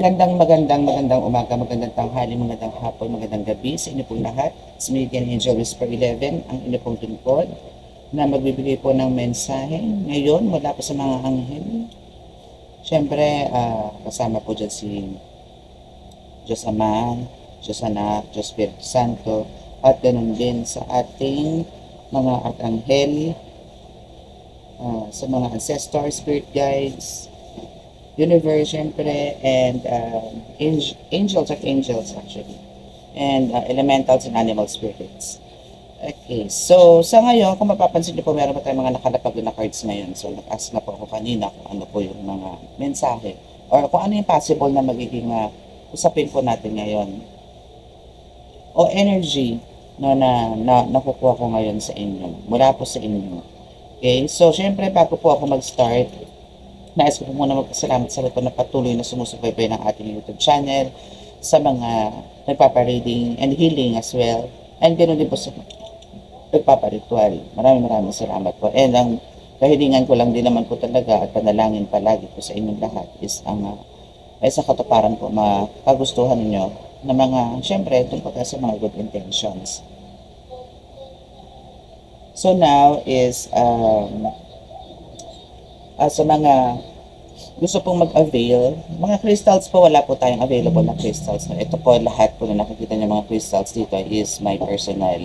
Magandang umaga, magandang tanghali, magandang hapon, magandang gabi sa inyo pong lahat. It's me again, Angel Whisper 11, ang inyo pong tungkol na magbibigay po ng mensahe ngayon mula po sa mga anghel. Siyempre, kasama po dyan si Diyos Ama, Diyos Anak, Diyos Espiritu Santo, at ganun din sa ating mga arkanghel, sa mga ancestors, spirit guides, universe, syempre, and angels actually, and elementals and animal spirits. Okay, so sa ngayon, kung mapapansin niyo po, meron pa tayong mga nakalapag na cards ngayon. So nag-ask na po ako kanina kung ano po yung mga mensahe or kung ano yung possible na magiging usapin po natin ngayon o energy na nakukuha ko ngayon sa inyo, mula po sa inyo. Okay, so syempre bago po ako mag-start, nais ko po muna magpasalamat sa lahat na patuloy na sumusubaybay ng ating YouTube channel, sa mga nagpapa-reading and healing as well, and ganoon din po sa nagpapa-ritual. Maraming salamat po. And ang kahilingan ko lang din naman po talaga at panalangin palagi po sa inyong lahat is ang ay sa katuparan po makagustuhan ninyo na mga, syempre, tungkol sa mga good intentions. So now is sa mga gusto pong mag-avail, mga crystals po, wala po tayong available na crystals. Ito po, lahat po na nakikita niyo mga crystals dito is my personal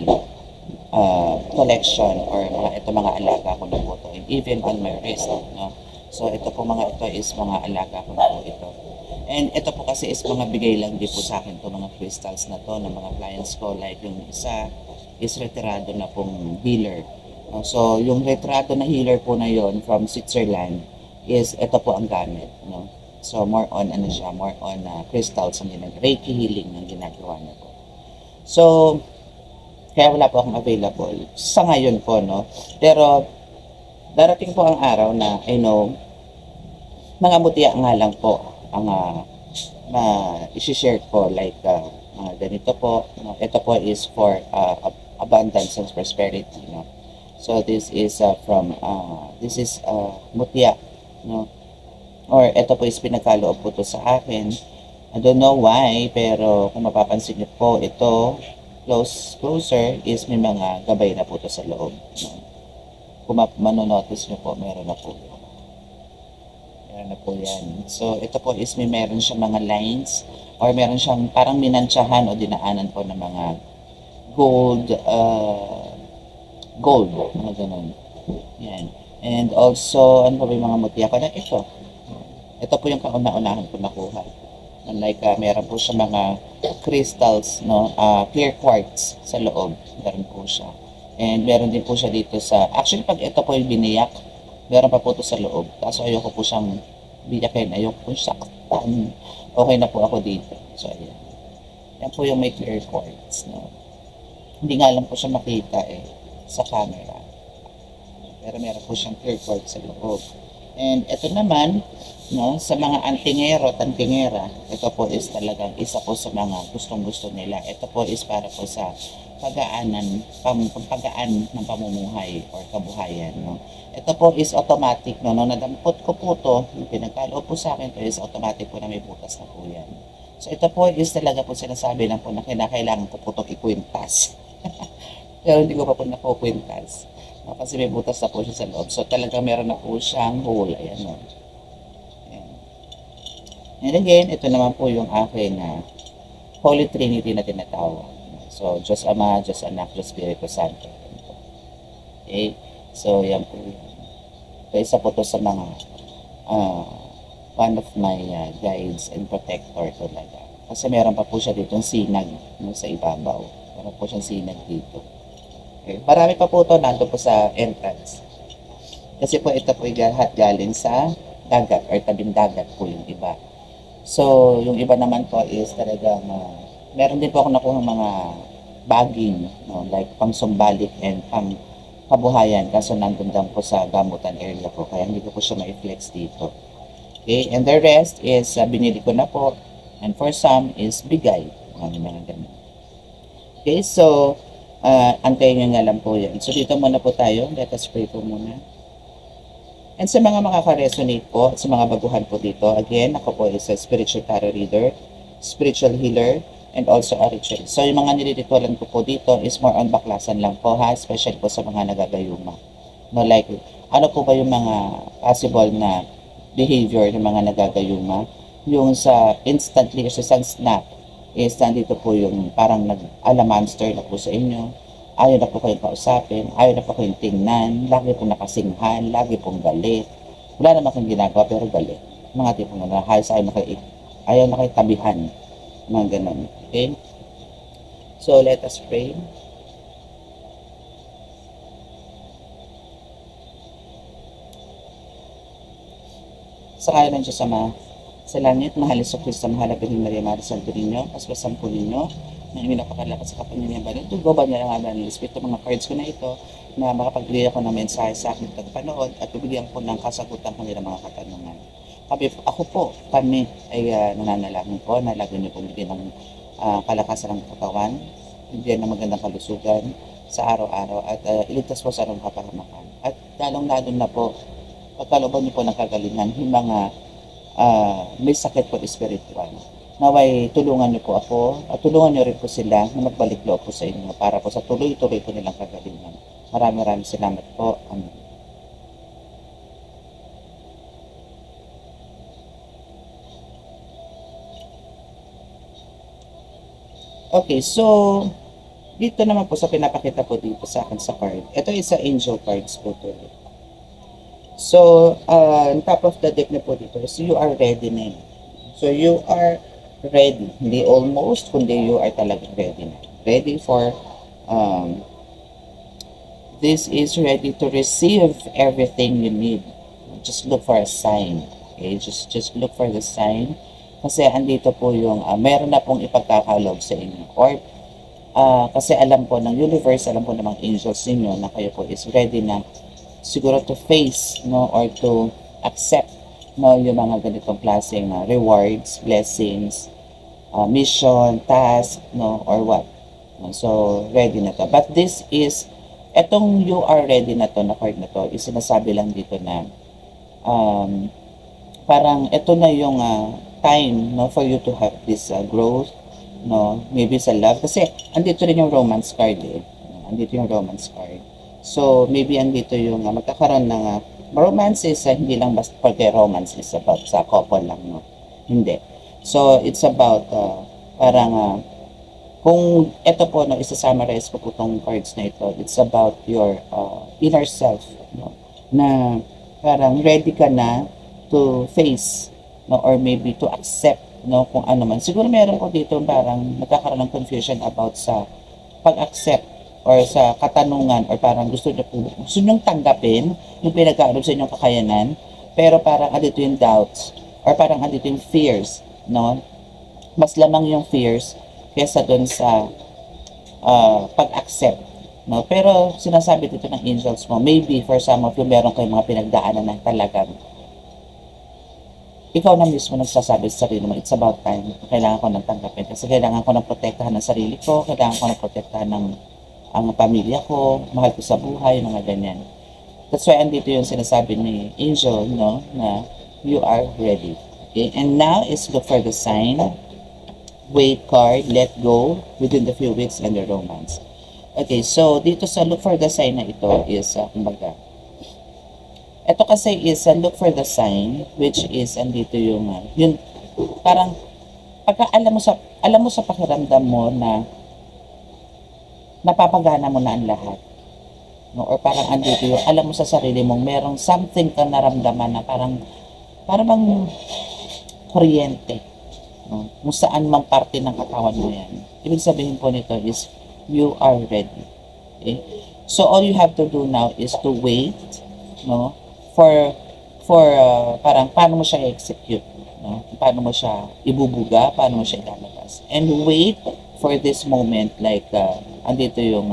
collection or mga alaga ko na po ito. And even on my wrist, no? So ito po mga ito is mga alaga ko na po ito. And ito po kasi is mga bigay lang din po sa akin to mga crystals na to ng mga clients ko. Like yung isa is retirado na pong healer. So yung retirado na healer po na yon from Switzerland is ito po ang gamit. No? So more on more on crystals ang Reiki healing ang ginagawa niya po. So kaya wala po akong available sa ngayon po, no? Pero darating po ang araw na I know mga mutya nga lang po ang i-share ko, like mga ganito po, no? Ito po is for abundance and prosperity, no? So this is this is mutya, no? Or ito po is pinagkaloob po to sa akin. I don't know why, pero kung mapapansin niyo po, ito closer is may mga gabay na po to sa loob, no? Kung manonotice niyo po, meron na po yan. So ito po is meron siyang mga lines or meron siyang parang minantsahan o dinaanan po ng mga gold, mga ganun. Yan. And also, ano pa ba yung mga mutya ko na ito? Ito po yung kauna-unahan ko nakuha. Like, meron po siya mga crystals, no? Clear quartz sa loob. Meron po siya. And meron din po siya dito sa, actually pag ito po yung biniyak, meron pa po ito sa loob. Kaso ayoko po siyang biyakin, ayoko po siya. Okay na po ako dito. So, ayan. Yan po yung may clear quartz, no? Hindi nga lang po siya makita sa camera. Pero meron po siyang clear quartz sa loob. And ito naman, no, sa mga antingera, ito po is talagang isa po sa mga gustong-gusto nila. Ito po is para po sa pagaan ng pamumuhay or kabuhayan, no. Ito po is automatic, no, nadampot ko po to, yung pinagkaloob po sa akin, to is automatic po na may butas na po yan. So ito po is talaga po sinasabi lang po na kinakailangan ko po itong ikwintas. Pero hindi ko pa po nakukwintas. No, kasi may butas na po siya sa loob. So talagang meron na po siyang hole. Ayan, no. Ayan. And again, ito naman po yung aking Holy Trinity na tinatawag. So, Diyos Ama, Diyos Anak, Diyos Espiritu Santo. Okay? So, yan po. So, isa po to sa mga one of my guides and protector talaga. Kasi meron pa po siya ditong sinag, no, sa ibabaw. Meron po siyang sinag dito. Okay. Marami pa po ito nandun po sa entrance. Kasi po ito po lahat galing sa dagat or tabing dagat po yung iba. So, yung iba naman po is talagang meron din po ako nakuha mga bagging, no, like pang sumbalik and pang kabuhayan. Kaso nandun lang po sa gamutan area ko. Kaya hindi ko po siya ma-flex dito. Okay, and the rest is binili ko na po. And for some is bigay. Mga ganun. Okay, so antayin nyo nga lang po yan. So dito muna po tayo. Let us pray po muna. And sa mga makaka-resonate po, sa mga baguhan po dito, again, ako po is a spiritual tarot reader, spiritual healer, and also a ritual. So yung mga niliritualan ko po dito is more on baklasan lang po ha, especially po sa mga nagagayuma. No, like, ano po ba yung mga possible na behavior ng mga nagagayuma? Yung sa instantly or sa isang snap is nandito po yung parang nag-alamonster na po sa inyo. Ayaw na po kayong kausapin, ayaw na po kayong tingnan, lagi pong nakasinghan, lagi pong galit. Wala naman kayong ginagawa pero galit. Mga tipong na halos ayaw na kayo tabihan. Mga ganun. Okay? So, let us pray. Sa kaya ng Diyos Ama, sa langit, mahal sa Kristo, mahal na Birhen Maria, mahal Santo Niño, paspasan po ninyo, na inyong napakalakas sa kapangyarihan banal. Tugo ba niya ang ng Espiritu, mga cards ko na ito, na makapagbigay ako ng mensahe sa aking tagapanood at bibigyan ko ng kasagutan ko nila mga katanungan. Kami ay nananalangin po na lagi niyo pong bigyan ng kalakasan ng katawan, bigyan ng magandang kalusugan sa araw-araw at iligtas po sa anong kapahamakan. At lalong-lalo na po, pagkalooban niyo po ng kagalingan, yung mga may sakit po espiritual. Naway tulungan niyo po ako at tulungan niyo rin po sila na magbalik loob po sa inyo para po sa tuloy-tuloy po nilang kagalingan. Maraming salamat po. Amen. Okay, so dito naman po sa pinapakita po dito sa akin sa card. Ito is sa angel cards po to. So, on top of the deck na po dito is you are ready na. So, you are ready. Hindi almost, kundi you are talagang ready na. Ready for, this is ready to receive everything you need. Just look for a sign. Okay? Just look for the sign. Kasi andito po yung, meron na pong ipagkakalob sa inyo. Or, kasi alam po ng universe, alam po ng mga angels ninyo na kayo po is ready na siguro to face, no, or to accept, no, yung mga ganitong klaseng rewards, blessings, mission, task, no, or what. So, ready na to. But this is, etong you are ready na to, na card na to, is sinasabi lang dito na, parang ito na yung time, no, for you to have this growth, no, maybe sa love. Kasi, andito rin yung romance card eh. Andito yung romance card. So, maybe andito yung magkakaroon ng romance is hindi lang basta porque romance is about sa couple lang, no? Hindi. So, it's about parang kung ito po, no, isa-summarize ko po itong cards na ito, it's about your inner self, no? Na parang ready ka na to face, no, or maybe to accept, no, kung ano man. Siguro meron ko dito parang nagkakaroon ng confusion about sa pag-accept or sa katanungan or parang gusto nyo tanggapin yung pinagkaarob sa inyong kakayanan, pero parang andito yung doubts or parang andito yung fears, no? Mas lamang yung fears kesa dun sa pag-accept, no? Pero sinasabi dito ng angels mo, maybe for some of you meron kayong mga pinagdaanan na talagang ikaw na mismo nagsasabi sa sarili mo, it's about time, kailangan ko nang tanggapin kasi kailangan ko nang protektahan ng sarili ko, kailangan ko nang protektahan ng ang pamilya ko, mahal ko sa buhay, mga ganyan. That's why andito yung sinasabi ni Angel, no, na you are ready. Okay? And now is look for the sign, wait card, let go, within the few weeks, and the romance. Okay, so dito sa look for the sign na ito is, kumbaga, ito kasi is look for the sign, which is andito yung, yun, parang, pagka alam mo sa pakiramdam mo na napapagana mo na ang lahat, no? Or parang andito yung alam mo sa sarili mong merong something ka naramdaman na parang bang kuryente, no? Kung saan mang parte ng katawan mo yan. Ibig sabihin po nito is you are ready. Okay? So all you have to do now is to wait, no, for parang paano mo siya i-execute, no? Paano mo siya ibubuga, paano mo siya ilalabas, and wait for this moment, like andito yung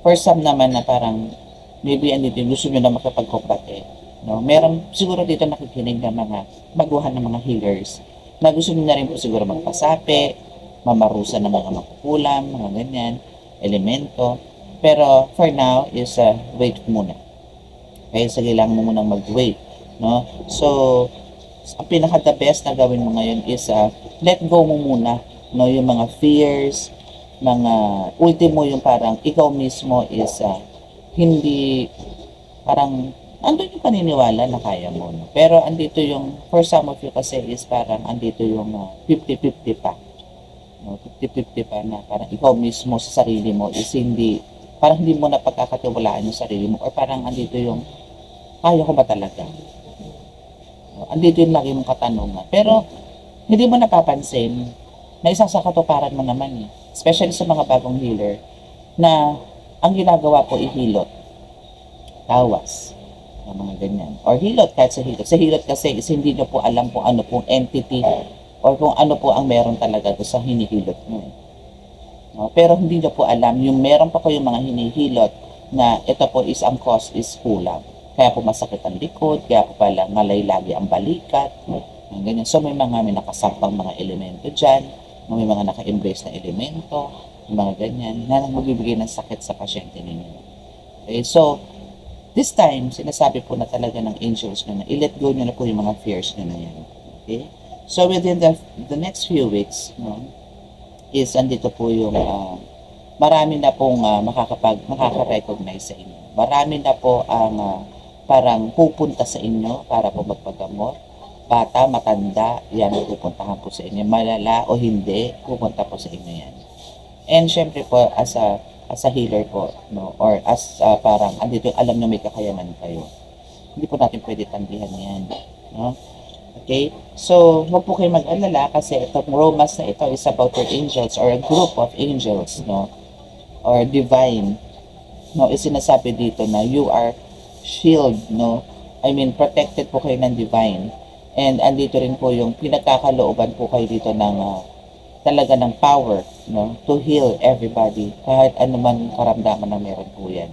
for some naman na parang maybe andito yung gusto nyo na makapag-combate, no? Meron siguro dito nakikinig ng mga baguhan ng mga healers na gusto nyo na rin po siguro magpasapi, mamarusa ng mga makukulam, mga ganyan, elemento. Pero for now is wait muna. Okay? Sige lang mo munang mag-wait, no? So, ang pinaka the best na gawin mo ngayon is let go mo muna, no? Yung mga fears, mga ultimo yung parang ikaw mismo is hindi parang andun yung paniniwala na kaya mo, no? Pero andito yung for some of you kasi is parang andito yung 50-50 pa, no? 50-50 pa na parang ikaw mismo sa sarili mo is hindi parang hindi mo na pagkakatiwalaan yung sarili mo or parang andito yung kaya ko ba talaga, no? Andito yung lagi mong katanungan pero hindi mo napapansin na isa sa katuparan mo naman especially sa mga bagong healer na ang ginagawa po ihilot, tawas, mga ganyan. Or hilot, kahit sa hilot. Sa hilot kasi is hindi nyo po alam kung ano pong entity or kung ano po ang meron talaga doon sa hinihilot nyo. No? Pero hindi nyo po alam, yung meron pa po yung mga hinihilot na ito po is ang cause is kulang. Kaya po masakit ang likod, kaya po pala malay lagi ang balikat. Ganyan. So may nakasampang mga elemento dyan, may mga naka-embrace na elemento, mga ganyan, na magbibigay ng sakit sa pasyente ninyo. Okay, so this time, sinasabi po na talaga ng angels na i-let go nyo na po yung mga fears nyo na yan. Okay? So, within the next few weeks, no, is andito po yung marami na pong makaka-recognize sa inyo. Marami na po ang parang pupunta sa inyo para po magpagamot. Bata, matanda, yan ang pupuntahan po sa inyo. Malala o hindi, pupunta po sa inyo yan. And syempre po, as a healer po, no, or as parang andito alam nyo may kakayanan kayo. Hindi po natin pwede tanggihan yan, no? Okay? So, huwag po kayo mag-alala kasi itong romance na ito is about your angels or a group of angels, no? Or divine, no? Is sinasabi dito na you are shield, no? I mean, protected po kayo ng divine. And andito rin po yung pinagkakalooban po kayo dito ng talaga ng power, no, to heal everybody kahit anuman karamdaman na meron po yan.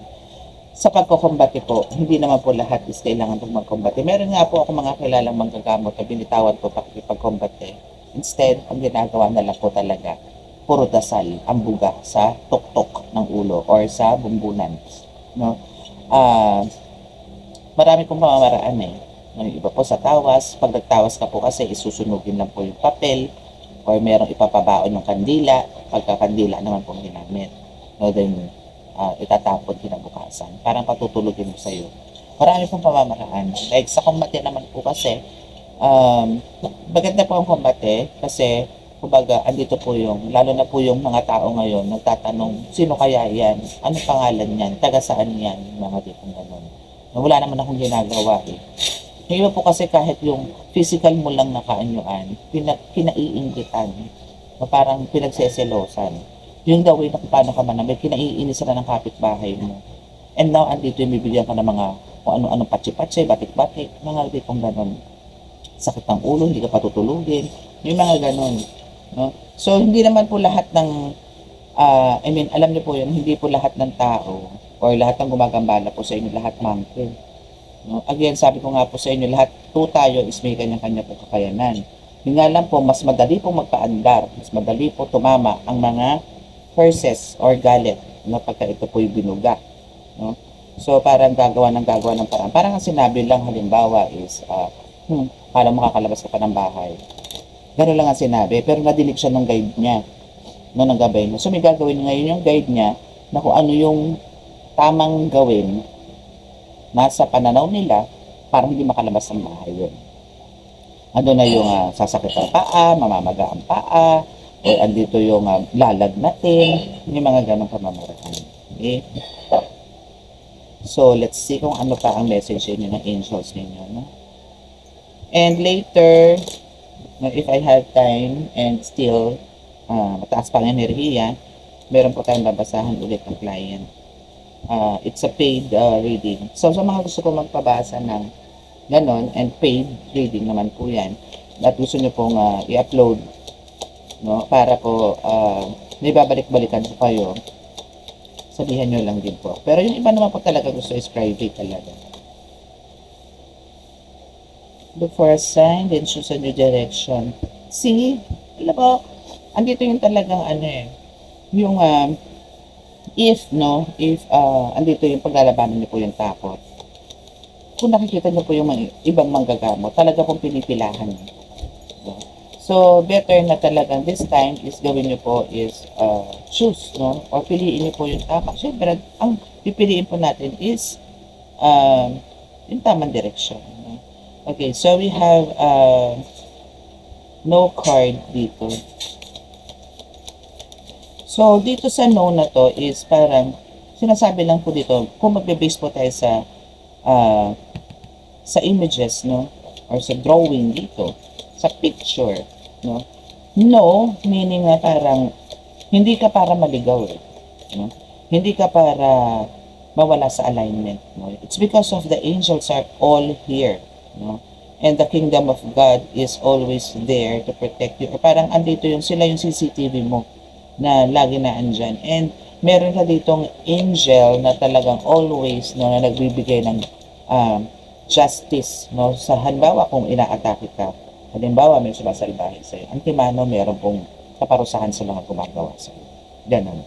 Sa pagkukumbate po, hindi naman po lahat is kailangan pong magkumbate. Meron nga po ako mga kilalang manggagamot na binitawan po pagkumbate. Instead, ang ginagawa na lang po talaga, puro dasal ang buga sa tuktok ng ulo or sa bumbunan, no? Marami pong pamamaraan Yung iba po sa tawas, pag nagtawas ka po kasi isusunugin lang po yung papel or merong ipapabaon yung kandila, pagkakandila naman pong ginamit. No, then, itatapon kinabukasan. Parang patutulugin mo sa'yo. Marami pong pamamaraan. Like sa kumbate naman po kasi, maganda po ang kumbate kasi, kumbaga, andito po yung, lalo na po yung mga tao ngayon, nagtatanong, sino kaya yan? Ano pangalan yan? Taga saan yan? Mga tipong ganun. Wala naman akong ginagawa Yung iba po kasi kahit yung physical mo lang nakaanyuan, kinaiinggitan, o parang pinagseselosan. Yung the way na kung paano ka manamit, kinaiinisan na ng kapitbahay mo. And now, andito yung bibigyan ka ng mga kung ano-anong patsi-patsi, batik-batik, mga tipong ganon. Sakit ng ulo, hindi ka patutulugin, may mga ganon. No? So, hindi naman po lahat ng, alam niyo po yun, hindi po lahat ng tao, or lahat ng gumagambala po sa inyo, lahat monkey. No? Again, sabi ko nga po sa inyo, lahat po tayo is may kanya-kanya po kakayanan. Yung nga lang po, mas madali po magpaandar, mas madali po tumama ang mga curses or galit na pagka ito po yung binuga. No? So, parang gagawa ng parang. Parang ang sinabi lang halimbawa is, parang makakalabas ka pa ng bahay. Gano'n lang ang sinabi, pero nadinig siya ng guide niya, no, ng gabay niya. So, may gagawin ngayon yung guide niya na kung ano yung tamang gawin nasa pananaw nila para hindi makalabas ng bahay yun. Ano na yung sasakit ang paa, mamamaga ang paa, o andito yung lalagnatin, yung mga ganong pamamaraan. Okay? So, let's see kung ano pa ang message ninyo ng angels ninyo. No? And later, if I have time and still mataas pa ang enerhiya, meron po tayong babasahan ulit ng client. It's a paid reading. So, sa mga gusto ko magpabasa ng ganon, and paid reading naman po yan, at gusto nyo pong i-upload, no, para po may babalik-balikan po kayo, sabihan nyo lang din po. Pero yung iba naman po talaga gusto is private talaga. Look for a sign, then choose a new direction. See? Alam mo, andito yung talagang yung if andito yung paglalabanan niyo po yung takot. kung nakikita niyo po yung mga ibang manggagamot, talaga pong pinipilahan niyo. No? So, better na talagang this time is gawin niyo po is choose, no? Or piliin niyo po yung tama. Siyempre, ang pipiliin po natin is yung tamang direction. No? Okay, so we have no card dito. So, dito sa no na to is parang sinasabi lang po dito, kung magbe-base po tayo sa images, no? Or sa drawing dito, sa picture, no? No, meaning na parang hindi ka para maligaw, no? Hindi ka para mawala sa alignment, no? It's because of the angels are all here, no? And the kingdom of God is always there to protect you. Or parang andito yung sila yung CCTV mo na lagi na andyan. And meron ka ditong angel na talagang always, no, na nagbibigay ng justice, no? Sa halimbawa kung inaatake ka, halimbawa may sumasalbahe sa'yo, antimano meron pong kaparusahan sa mga gumagawa sa'yo. Ganun.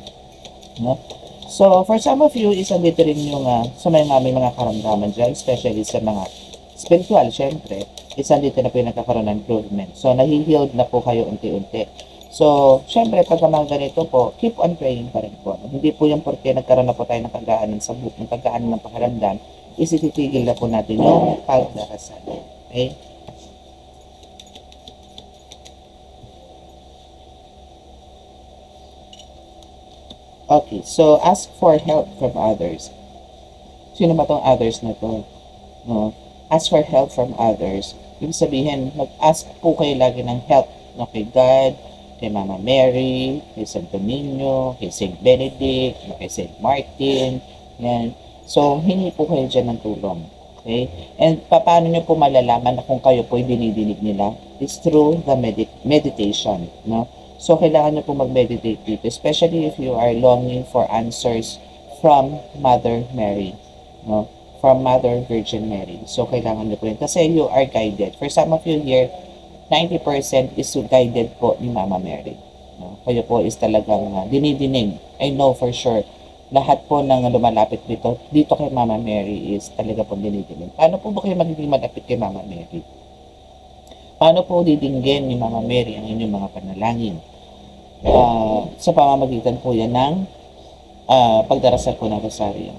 No? So, for some of you, isa dito rin yung sa may mga karamdaman dyan, especially sa mga spiritual, syempre, isa dito na po yung nagkakaroon ng improvement. So, nahi-healed na po kayo unti-unti. So, syempre, pag mga ganito po, keep on praying pa rin po. Hindi po yung porque nagkaroon na po tayo ng kagaanan sa buhok, ng kagaanan ng pakiramdam, isititigil na po natin yung pagdarasal. Okay? Okay, so ask for help from others. Sino ba tong others na to? No? Ask for help from others. Ibig sabihin, mag-ask po kayo lagi ng help. No? Kay God, kay Mama Mary, kay Santo Niño, kay Saint Benedict, kay Saint Martin. Yan. So, hingi po kayo dyan ng tulong. Okay? And paano nyo po malalaman na kung kayo po dinidinig nila? It's through the meditation. No? So, kailangan nyo po mag-meditate dito, especially if you are longing for answers from Mother Mary. No? From Mother Virgin Mary. So, kailangan nyo po rin. Kasi you are guided. For some of you here, 90% is guided po ni Mama Mary. No? Kayo po is talagang dinidinig. I know for sure. Lahat po ng lumalapit dito kay Mama Mary is talaga po dinidinig. Paano po ba kayo magiging malapit kay Mama Mary? Paano po didinggin ni Mama Mary ang inyong mga panalangin? Sa pamamagitan po yan ng pagdarasal po ng rosaryo.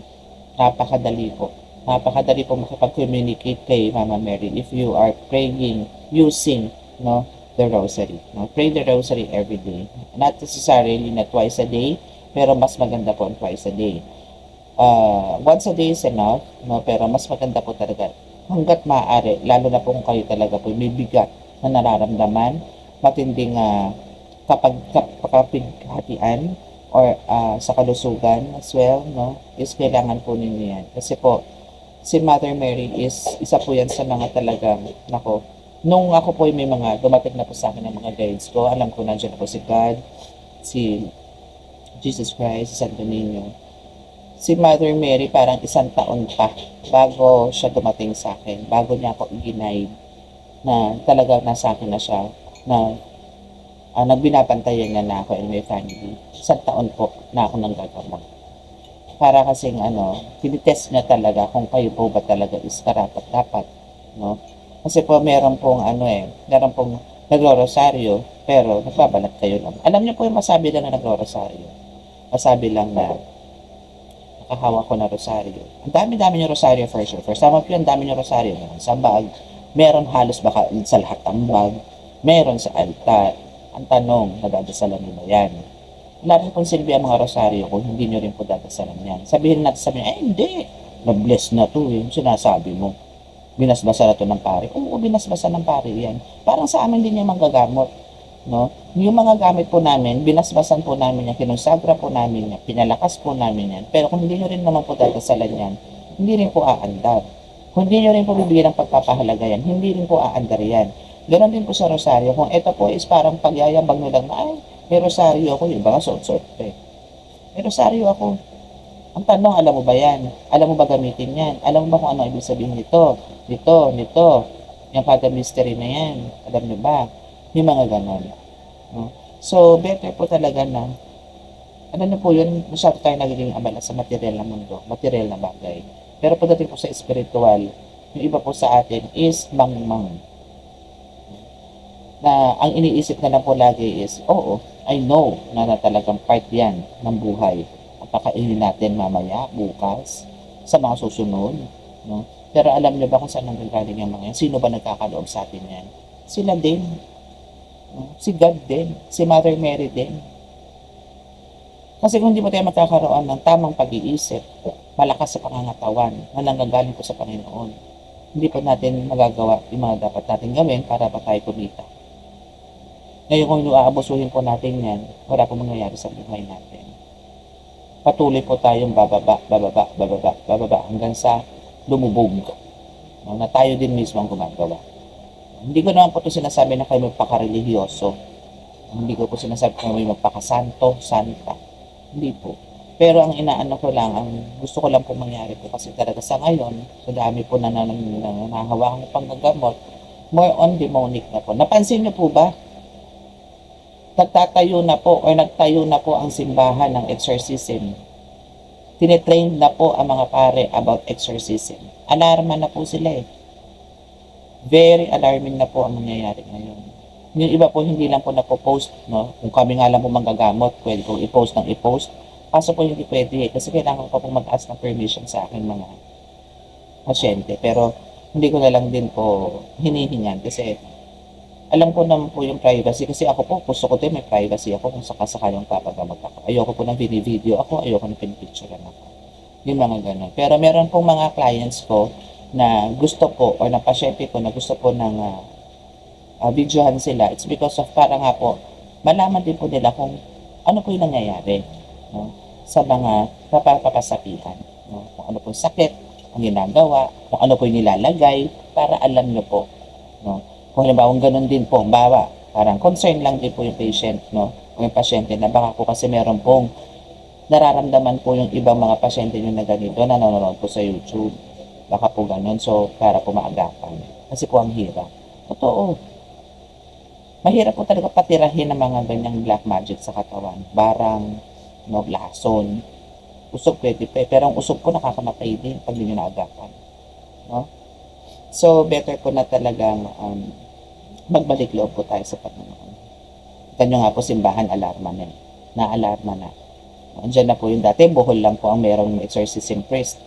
Napakadali po. Napakadali po makipag-communicate kay Mama Mary if you are praying using, no, the rosary. No? Pray the rosary every day. Not necessarily na twice a day, pero mas maganda po twice a day. Once a day is enough, no? Pero mas maganda po talaga hanggat maaari, lalo na po kung kayo talaga po may bigat na nararamdaman, matinding kapaghatian or sa kalusugan as well, no? Is kailangan po ninyo yan. Kasi po, si Mother Mary is isa po yan sa mga talagang, nako, nung ako po may mga dumating na po sa akin ng mga guides ko, alam ko nandiyan na po si God, si Jesus Christ, si Santo Niño. Si Mother Mary parang 1 taon pa bago siya dumating sa akin, bago niya ako i-guide na talagang nasa akin na siya, na nagbinabantayan na ako and my family. 1 taon po na ako nang gagamot. Para kasing tinitest niya talaga kung kayo po ba talaga is karapat-dapat, no? Kasi po meron pong meron pong nagro-rosaryo, pero nagbabalat kayo lang. Alam niyo po yung masabi lang na nagro-rosaryo. Masabi lang na nakahawak ko na rosaryo. Ang dami-dami yung rosaryo for sure. For some of you, ang dami yung rosaryo sa bag. Meron halos baka sa lahat ng bag. Meron sa altar. Ang tanong, nadadasalan niyo ba yan? Wala rin pong silbi ang mga rosaryo kung hindi nyo rin po dadasalan yan. Sabihin natin sa inyo, hindi. Na-bless na to eh. Sinasabi mo. Binasbasa na to ng pare. Oo, binasbasa ng pare yan. Parang sa amin din yung manggagamot. No? Yung mga gamit po namin, binasbasan po namin yan, kinusagra po namin yan, pinalakas po namin yan. Pero kung hindi nyo rin naman po dadasalan yan, hindi rin po aandar. Kung hindi nyo rin po bibigyan ng pagpapahalaga yan, hindi rin po aandar yan. Ganon din po sa rosaryo. Kung ito po is parang pagyayabang nyo lang na, ay, may rosaryo ako, yung mga suot-suot eh. May rosaryo ako. Ang tanong, alam mo ba yan? Alam mo ba gamitin yan? Alam mo ba kung ano ibig sabihin nito? Nito. Yung Father Mystery na yan. Alam nyo ba? Yung mga ganon. No? So, better po talaga na, po yun, masyado tayo nagiging abala sa material na mundo, material na bagay. Pero pagdating po sa spiritual, Yung iba po sa atin is mangmang. Na ang iniisip na lang po lagi is, oo, I know na talagang part yan ng buhay. At pakainin natin mamaya, bukas, sa mga susunod. No? Pero alam niyo ba kung saan nanggagaling yung mga yan? Sino ba nagkakaloob sa atin yan? Sila din. No? Si God din. Si Mother Mary din. Kasi kung hindi mo tayo magkakaroon ng tamang pag-iisip, malakas sa pangangatawan na nanggagaling po sa Panginoon, hindi po natin magagawa yung mga dapat natin gawin para pa tayo kumita. Ngayon kung aabusuhin po natin yan, wala po mangyayari sa buhay natin. Patuloy po tayong bababa hanggang sa lumubog. No, na tayo din mismo ang gumagawa. Hindi ko naman po ito sinasabi na kayo magpaka-religyoso. Hindi ko po sinasabi na kayo magpaka-santo, santa. Hindi po. Pero ang inaano ko lang, ang gusto ko lang po mangyari po kasi talaga sa ngayon, sa dami po na nahahawakan ng panggagamot, more on demonic na po. Napansin niyo po ba? Nagtayo na po ang simbahan ng exorcism. Tinetrain na po ang mga pare about exorcism. Alarma na po sila eh. Very alarming na po ang nangyayari ngayon. Yung iba po hindi lang po napopost, no? Kung kami nga lang po manggagamot, pwede kong i-post ng i-post. Kaso po hindi pwede eh, kasi kailangan ko po mag-ask ng permission sa aking mga pasyente. Pero hindi ko na lang din po hinihingan kasi alam ko naman po yung privacy kasi ako po, gusto ko din may privacy ako kung sakasakalang papagamot ako. Ayoko po ng video ako, ayoko ng pinipicturean ako. Yung mga ganun. Pero meron pong mga clients ko na gusto po, or na pasyente ko na gusto po ng videohan sila. It's because of para nga po, malaman din po nila kung ano po yung nangyayari, no? Sa mga napapasakihan. No? Kung ano po yung sakit, ang ginagawa, kung ano po yung nilalagay, para alam nyo po. No? Kung halimbawa, ganun din po, bawa, parang concern lang din po yung patient, no? O yung pasyente na baka po kasi meron pong nararamdaman po yung ibang mga pasyente nyo na ganito na nanonood po sa YouTube. Baka po ganun, so para po maagapan. Kasi po ang hirap. Totoo. Mahirap po talaga patirahin ng mga ganyang black magic sa katawan. Barang, no, lason. Usok pwede pa, pero ang usok po nakakamatay din pag hindi nyo naagapan. No? So, better po na talagang magbalik loob po tayo sa Panginoon. Ganyan nga po, simbahan, alarma na. Na-alarma na. Andiyan na po yung dati, Bohol lang po ang merong exorcism priest.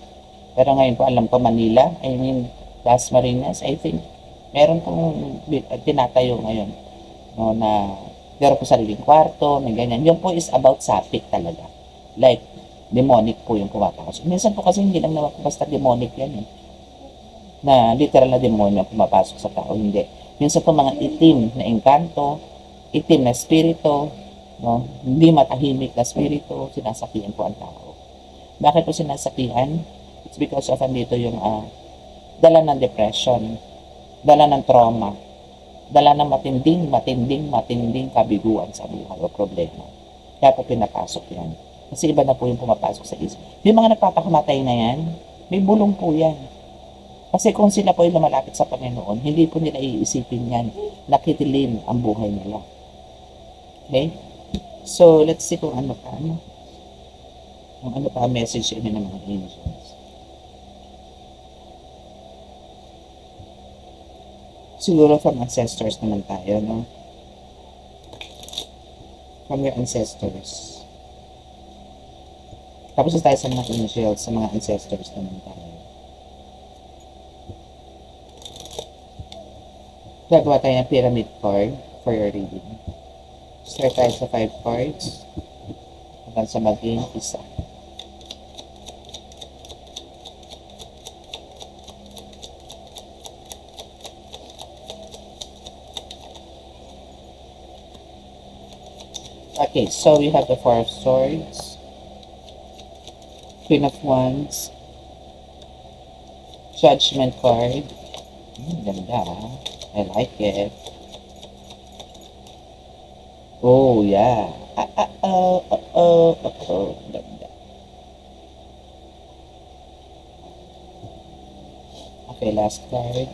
Pero ngayon po, alam ko, Manila, Las Marinas, I think, meron pong tinatayo ngayon. No, na meron po sariling kwarto, may ganyan. Yung po is about sapik talaga. Like, demonic po yung pumapasok. Minsan po kasi hindi lang naman basta demonic yan eh. Na literal na demonyo pumapasok sa tao, hindi. Minsan po mga itim na engkanto, itim na spirito, no? Hindi matahimik na spirito, sinasakihan po ang tao. Bakit po sinasakihan? It's because of andito yung dala ng depression, dala ng trauma, dala ng matinding kabiguan sa buhay o problema. Kaya po pinapasok yan. Kasi iba na po yung pumapasok sa isip. Yung mga nagpapakamatay na yan, may bulong po yan. Kasi kung sila po ay lumalapit sa Panginoon, hindi po nila iisipin yan. Nakitilim ang buhay nila. Okay? So, let's see kung ano pa. Kung ano pa ang message ng mga angels. Siguro from ancestors naman tayo, no? From your ancestors. Tapos tayo sa mga angels, sa mga ancestors naman tayo. Gagawa tayo ng pyramid card for your reading. Start tayo sa 5 cards hanggang sa maging isa. Okay, so we have the 4 of Swords, Queen of Wands, Judgment card. Ganda. I like it. Oh, yeah. Ganda. Okay, last card.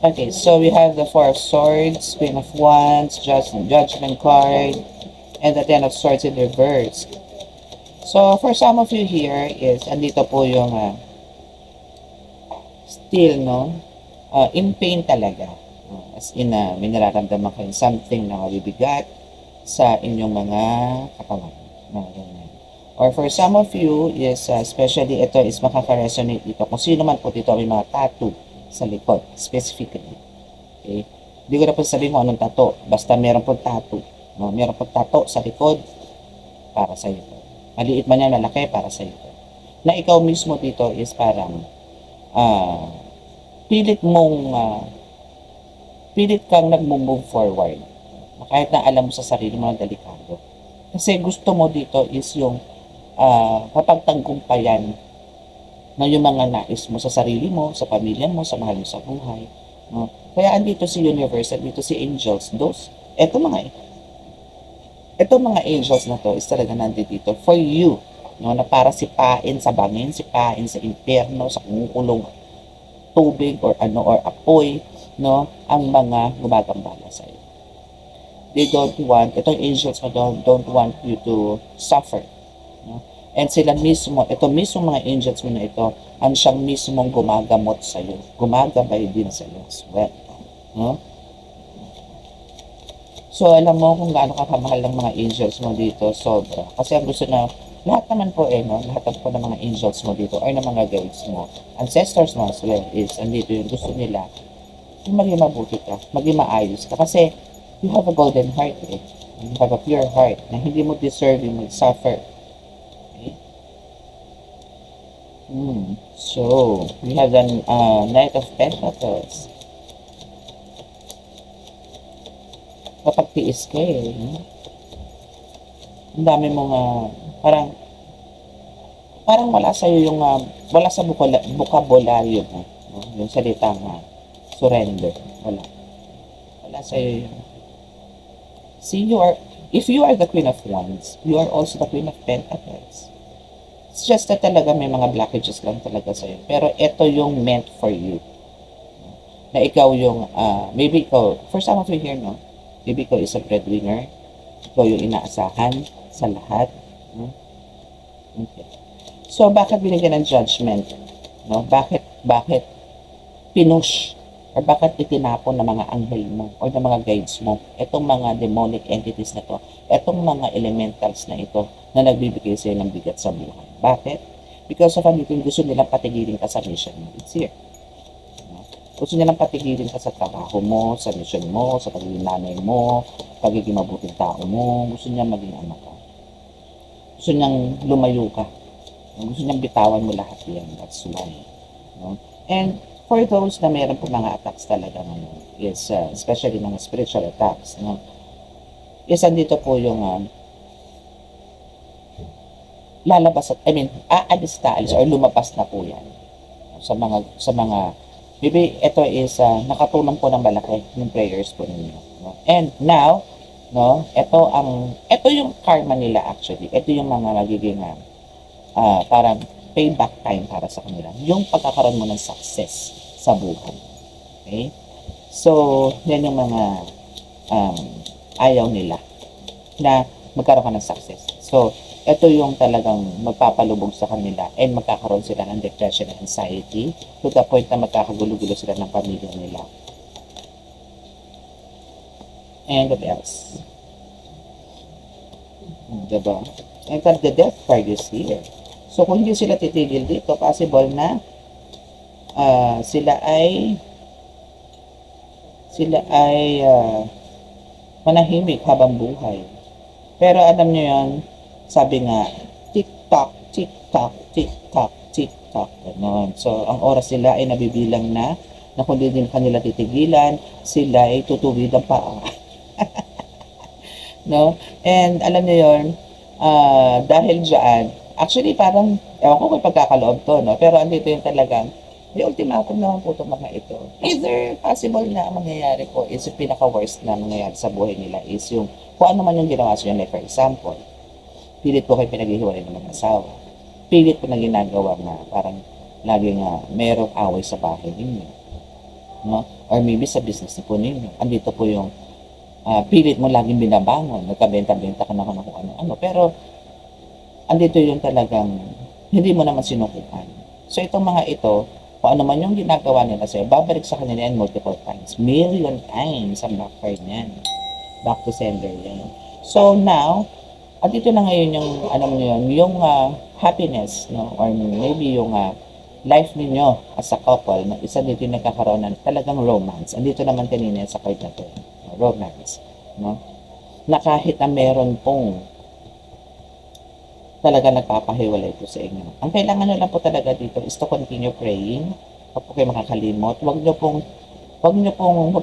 Okay, so we have the 4 of Swords, Queen of Wands, Judgment card, and the 10 of Swords in reverse. So, for some of you here is, andito po yung still, no, in pain talaga. As in, may nararamdaman kayo something na mabibigat sa inyong mga katawan. Mga ganyan. Or for some of you, is especially ito is makaka-resonate dito. Kung sino man po dito may mga tattoo sa likod, specifically. Okay? Hindi ko na po sabihin kung anong tattoo. Basta meron po tattoo. No? Meron po tattoo sa likod, para sa iyo. Maliit man yan, malaki, para sa iyo. Na ikaw mismo dito is parang pilit kang nag-move forward. Kahit na alam mo sa sarili mo na delikado. Kasi gusto mo dito is yung mapagtanggumpayan na yung mga nais mo sa sarili mo, sa pamilya mo, sa mahal mo sa buhay. No? Kaya andito si universe, andito si angels, eto mga angels na to is talaga nandito for you. No? Na para sipain sa bangin, sipain sa impyerno, sa kumukulong tubig or apoy, no? Ang mga gumagambala sa iyo. They don't want, itong angels mo don't want you to suffer. No? And sila mismo, ito mismo mga angels mo na ito, ang siyang mismong gumagamot sa iyo. Gumagabay din sa iyo as well. No? So, alam mo kung gaano kakamahal ng mga angels mo dito, sobra. Kasi ang gusto na, lahat naman po no? Lahat po ng mga angels mo dito, or ng mga guides mo, ancestors mo as well, is andito yung gusto nila, yung maging mabuti ka, maging maayos ka. Kasi, you have a golden heart, eh. You have a pure heart na hindi mo deserve yung mag-suffer. Okay? So, we have the Knight of Pentacles. Kapagtiis ka eh. Ang dami mong parang wala sa'yo yung wala sa bukabularyo mo. Yung salitang surrender. Wala sa'yo yung see, if you are the Queen of Wands, you are also the Queen of Pentacles. It's just that talaga may mga blockages lang talaga sa'yo. Pero ito yung meant for you. Na ikaw yung, maybe ikaw, for some of you here, no? Maybe ikaw is a breadwinner. Ikaw yung inaasahan sa lahat. No? Okay. So, bakit binigyan ng judgment? No? Bakit pinush? Or bakit itinapon ng mga anghel mo or ng mga guides mo itong mga demonic entities na to, itong mga elementals na ito na nagbibigay sa'yo ng bigat sa buhay. Bakit? Because of anything, gusto nilang patigilin ka sa mission mo. It's here. Gusto nilang patigilin ka sa trabaho mo, sa mission mo, sa pagiging nanay mo, pagiging mabuting tao mo. Gusto nilang maging anak ka. Gusto nilang lumayo ka. Gusto nilang bitawan mo lahat yan. That's why. No? And for those na meron po mga attacks talaga is especially mga spiritual attacks, no? Is andito po yung lalabas at aalis or lumabas na po yan sa mga maybe ito is nakatulong po ng malaki yung prayers po ninyo, no? And now, no, ito yung karma nila actually. Ito yung mga magiging parang payback time para sa kanila. Yung pagkakaroon mo ng success sa buhay. Okay? So, yan yung mga ayaw nila na magkaroon ka ng success. So, ito yung talagang magpapalubog sa kanila and magkakaroon sila ng depression and anxiety to the point na magkakagulo-gulo sila ng pamilya nila. And what else? Diba? And the death card is here. So, kung hindi sila titigil dito, possible na sila ay manahimik habang buhay. Pero alam nyo yan, sabi nga, tick-tock, tick-tock, tick-tock, tick-tock. Ganon. So, ang oras nila ay nabibilang na kung hindi din kanila titigilan, sila ay tutugid ang paa. No? And alam nyo yun, dahil dyan, actually, parang, ewan ko kung pagkakaloob to, no? Pero andito yung talagang, may ultimatum naman po itong mga ito. Either possible na ang mangyayari po is yung pinaka-worst na mangyayari sa buhay nila is yung, kung ano man yung ginawa sa inyo, like for example, pilit po kayo pinaghihiwalay ng mga asawa. Pilit po na ginagawa na parang laging merong away sa bahay ninyo. No? Or maybe sa business po ninyo. Andito po yung pilit mo laging binabangon, nagkabenta-benta ka na kung ano-ano. Pero, andito yung talagang hindi mo naman sinukukan. So, itong mga ito, kung ano man yung ginagawa nila sa'yo, babalik sa kanila yan multiple times. Million times ang backfire niyan. Back to sender yan. So now, at dito na ngayon yung, alam niyo yun, yung happiness, no? Or maybe yung life ninyo as a couple, na isa dito yung nagkakaroon ng talagang romance. Andito naman kanina sa card na to, romance, no? Na kahit na meron pong talaga nagpapahiwalay po sa inyo. Ang kailangan nyo lang po talaga dito is to continue praying. Huwag po kayo makakalimot. Huwag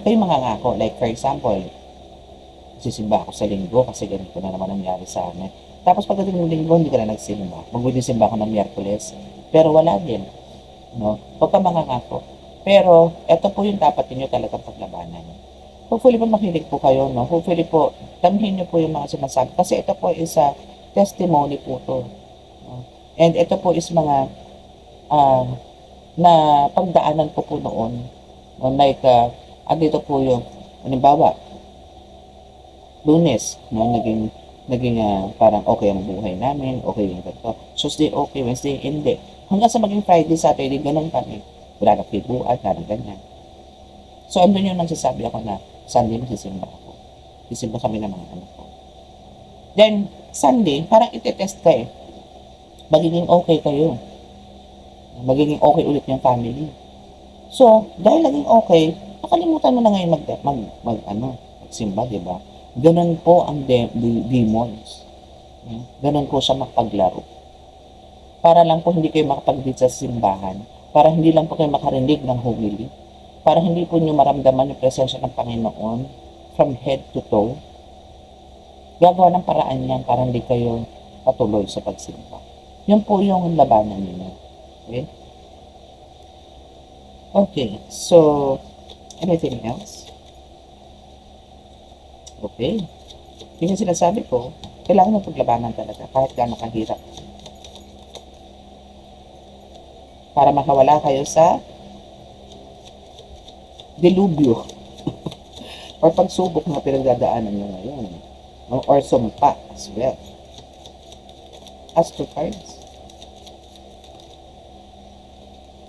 kayong mangangako. Like for example, sisimba ako sa linggo kasi ganito na naman nangyari sa amin. Tapos pagdating ng linggo, hindi ka na nagsimba. Magsisimba ako ng Miyerkules. Pero wala din. No? Huwag ka mangangako. Pero, ito po yung dapat ninyo talagang paglabanan. Hopefully po makinig po kayo. No? Hopefully po, damhin nyo po yung mga sinasabi. Kasi ito po is testimony po to. And ito po is mga na pagdaanan ko po noon. Like, andito po yung, halimbawa, Lunes, no, naging parang okay ang buhay namin, okay yung ganito. Tuesday, okay, Wednesday, hindi. Hanggang sa maging Friday, Saturday, ganun kami. Wala na kibuan, na ganyan. So, andun yung nagsasabi ako na, Sunday, magsisimba ako. Sisimba kami ng mga anak ko. Then, Sunday, parang itetest ka eh. Magiging okay kayo. Magiging okay ulit yung family. So, dahil naging okay, nakalimutan mo na ngayon magsimba, di ba? Ganun po ang demons. Ganun po siya magpaglaro. Para lang po hindi kayo makapag-lead sa simbahan. Para hindi lang po kayo makarinig ng homily. Para hindi po nyo maramdaman yung presensya ng Panginoon from head to toe. Gagawa ng paraan yan para hindi kayo patuloy sa pagsimba. Yun po yung labanan ninyo. Okay? Okay, so, anything else? Okay. Yung sinasabi ko, kailangan ng paglabanan talaga kahit gaano kahirap. Para makawala kayo sa delubyo or pagsubok na pinagdadaanan nyo ngayon. Or sumpa as well. As to cards.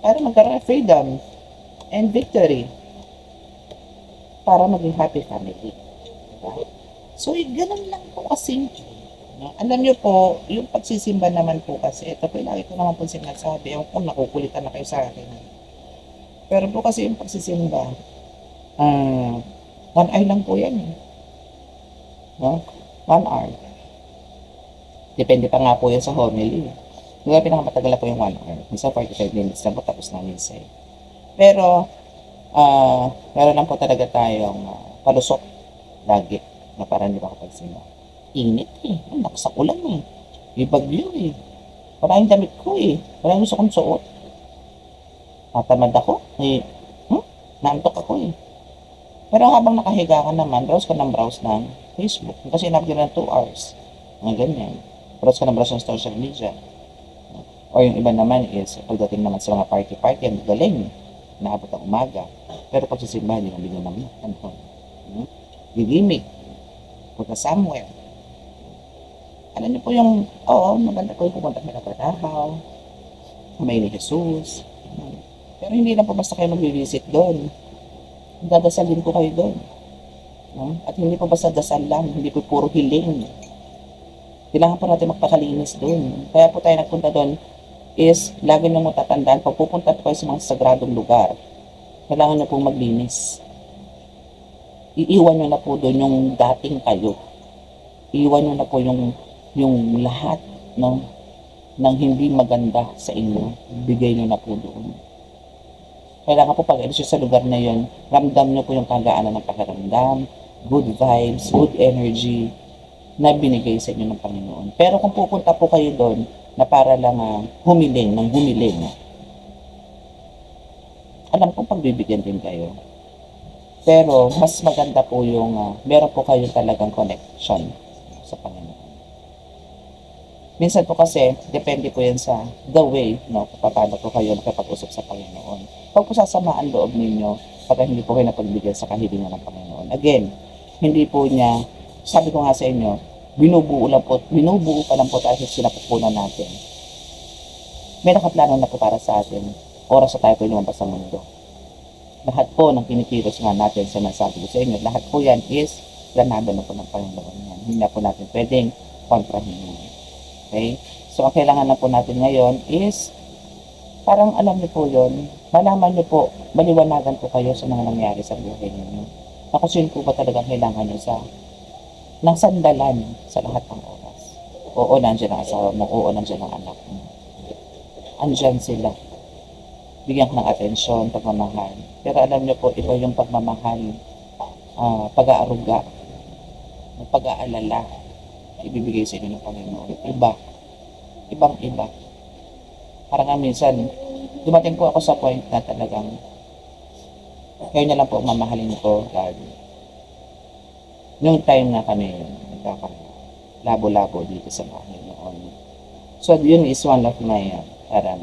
Para magkaroon ng freedom and victory. Para maging happy family. So, ganun lang po kasi. No? Alam nyo po, yung pagsisimba naman po kasi, ito po, lagi ko naman po sinasabi, ewan ko, nakukulitan na kayo sa akin. Pero po kasi yung pagsisimba, one eye lang po yan. No? 1 hour. Depende pa nga po yan sa homily. Yung pinakamatagal na po yung 1 hour. Minsan 45 minutes lang po tapos na minsan. Pero, meron lang po talaga tayong palusot lagi na para hindi makapagsimba. Init eh. Lakas sa ulan eh. May bagyo eh. Wala yung damit ko eh. Wala yung gusto kong suot. Natamad ako eh. Naantok ako eh. Pero habang nakahiga ka naman, browse ka ng Facebook. Kasi inabot na 2 hours. Mga ganyan. Browse ka ng social media. Or yung iba naman is, pagdating naman sa mga party-party, ang galing. Naabot ang umaga. Pero pag sisimba, hindi namin naman. Gigimik. Punta somewhere. Alam niyo po yung, maganda po yung pupunta kami ng trabaho. Kamay ni Jesus. Pero hindi lang po basta kayo mag-visit doon. Dadasalin ko kayo doon. No? At hindi po basta dasal lang, hindi po puro hiling. Kailangan po natin magpakalinis doon. Kaya po tayo nagpunta doon is, lagi nyo matatandaan, pag pupunta po kayo sa mga sagradong lugar, kailangan nyo pong maglinis. Iiwan nyo na po doon yung dating kayo. Iiwan nyo na po yung lahat ng hindi maganda sa inyo. Bigay nyo na po doon. Kailangan po pag-alis sa lugar na yun, ramdam nyo po yung kagaanan ng pakiramdam, good vibes, good energy na binigay sa inyo ng Panginoon. Pero kung pupunta po kayo doon na para lang humiling, alam ko pagbibigyan din kayo. Pero mas maganda po yung meron po kayo talagang connection sa Panginoon. Minsan po kasi, depende po yan sa the way, no, kung paano po kayo nakapag-usap sa Panginoon. Huwag po sasamaan loob ninyo pag hindi po kayo napagbigyan sa kahilingan ng Panginoon. Again, hindi po niya, sabi ko nga sa inyo, binubuo pa lang po tayo sa sinapupunan natin. May nakaplano na po para sa atin. oras na tayo po lumabas sa mundo. Lahat po ng kinikilos nga natin sa nasabi ko sa inyo, lahat po yan is planado na po ng Panginoon yan. Hindi na po natin pwedeng kontrahin yan. Okay? So, ang kailangan na po natin ngayon is, parang alam niyo po yun, malaman niyo po, maliwanagan po kayo sa mga nangyari sa buhay ninyo. Na kung sino po ba talagang kailangan niyo ng sandalan sa lahat ng oras. Oo, nandiyan ang asawa mo, oo, nandiyan ang anak mo. Andyan sila. Bigyan ka ng atensyon, pagmamahal. Pero alam niyo po, iba yung pagmamahal, pag-aaruga, pag-aalala, ibibigay sa inyo ng Panginoon. Ibang-iba. Parang nga minsan, dumating po ako sa point na talagang, kayo na lang po mamahalin ko, God. Noong time na kami, labo-labo dito sa bahay noon. So, yun is one of my, parang,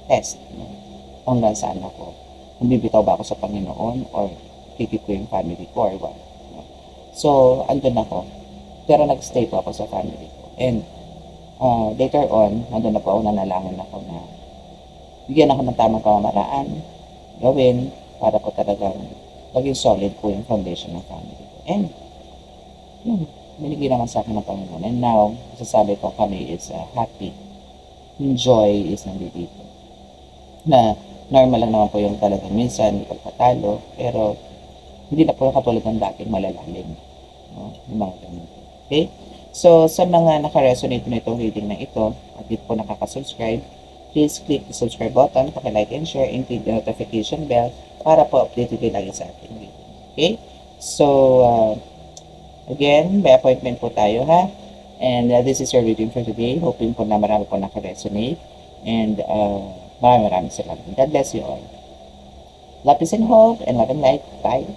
test. Hanggang saan ako. Kung bibitaw ba ako sa Panginoon or kikip ko yung family ko or what. So, andun ako. Pero nag-stay po ako sa family ko. And later on, andun na po ako, nanalangin ako na bigyan ako ng tamang pamamaraan, gawin, para po talagang maging solid po yung foundation ng family ko. And, yun, binigay naman sa akin ng Panginoon. And now, masasabi ko kami is happy. Yung joy is nandito. Na normal lang naman po yung talaga minsan pagpatalo, pero hindi na po katulad ng dating malalalim, no? Yung mga ganun. Okay? So, sa mga naka-resonate na itong reading na ito, at dito po nakaka-subscribe, please click the subscribe button, paki-like and share, and click the notification bell para po updated kayo lagi sa ating video. Okay? So, again, may appointment po tayo, ha? And this is your reading for today. Hoping po na marami po naka-resonate. And maraming salamat. God bless you all. Love, peace, and hope, and love and light. Bye.